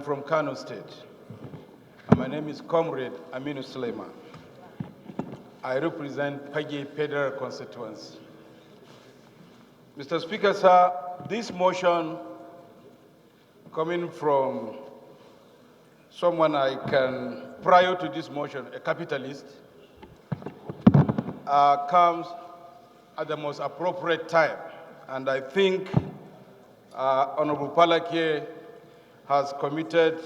from Kano State, and my name is Comrade Aminu Suleiman. I represent Pagi Federal Constituency. Mr. Speaker, sir, this motion coming from someone prior to this motion, a capitalist, comes at the most appropriate time. And I think Honorable Palake has committed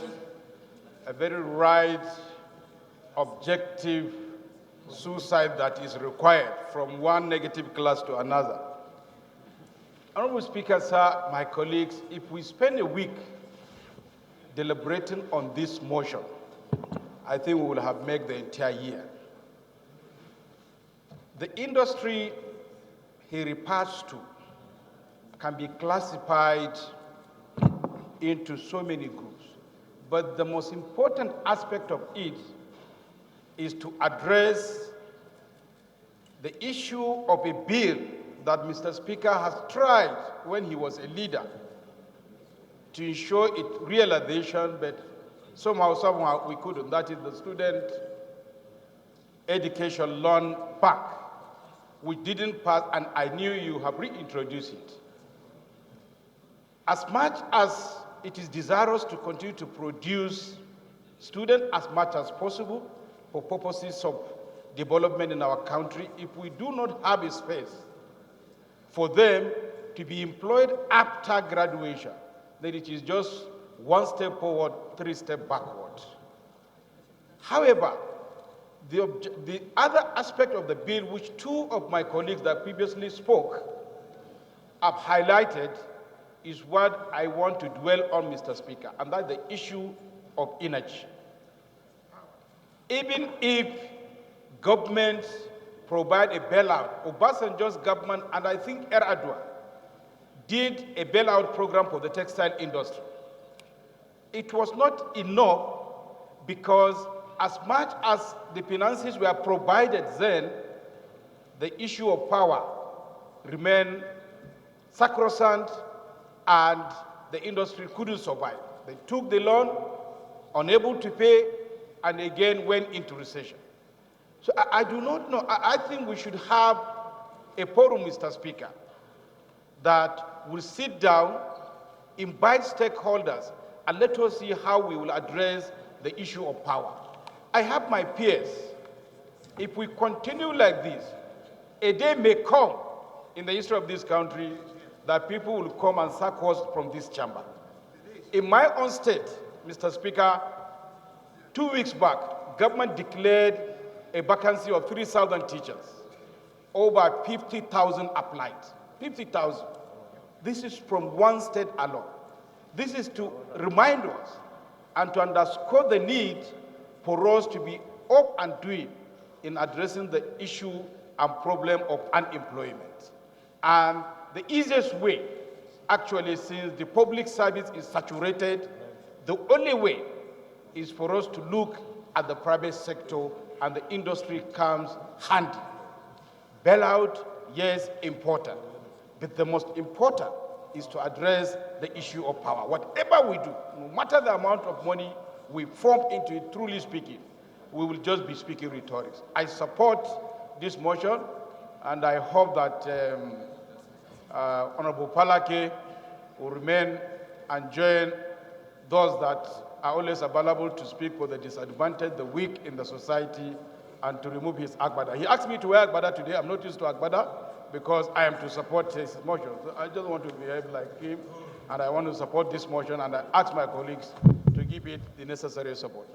a very right, objective suicide that is required from one negative class to another. Honorable Speaker, sir, my colleagues, if we spend a week deliberating on this motion, I think we will have made the entire year. The industry he refers to can be classified into so many groups, but the most important aspect of it is to address the issue of a bill that Mr. Speaker has tried when he was a leader to ensure its realization, but somehow we couldn't. That is the Student Education Loan Pack, which didn't pass, and I knew you have reintroduced it. As much as it is desirous to continue to produce students as much as possible for purposes of development in our country, if we do not have a space for them to be employed after graduation, then it is just one step forward, three steps backward. However, the other aspect of the bill, which two of my colleagues that previously spoke have highlighted, is what I want to dwell on, Mr. Speaker, and that's the issue of energy. Even if governments provide a bailout, Obasanjo's government, and I think Erdogan, did a bailout program for the textile industry. It was not enough because as much as the finances were provided then, the issue of power remained sacrosanct and the industry couldn't survive. They took the loan, unable to pay, and again went into recession. So I do not know. I think we should have a forum, Mr. Speaker, that will sit down, invite stakeholders, and let us see how we will address the issue of power. I have my peers. If we continue like this, a day may come in the history of this country that people will come and sack us from this chamber. In my own state, Mr. Speaker, 2 weeks back, government declared a vacancy of 3,000 teachers. Over 50,000 applied. 50,000. This is from one state alone. This is to remind us and to underscore the need for us to be up and doing in addressing the issue and problem of unemployment. And the easiest way, actually, since the public service is saturated, the only way is for us to look at the private sector, and the industry comes handy. Bailout, yes, important. But the most important is to address the issue of power. Whatever we do, no matter the amount of money we form into it, truly speaking, we will just be speaking rhetorics. I support this motion, and I hope that Honorable Palake will remain and join those that are always available to speak for the disadvantaged, the weak in the society, and to remove his agbada. He asked me to wear agbada today. I'm not used to agbada because I am to support his motion. So I just want to behave like him, and I want to support this motion, and I ask my colleagues to give it the necessary support.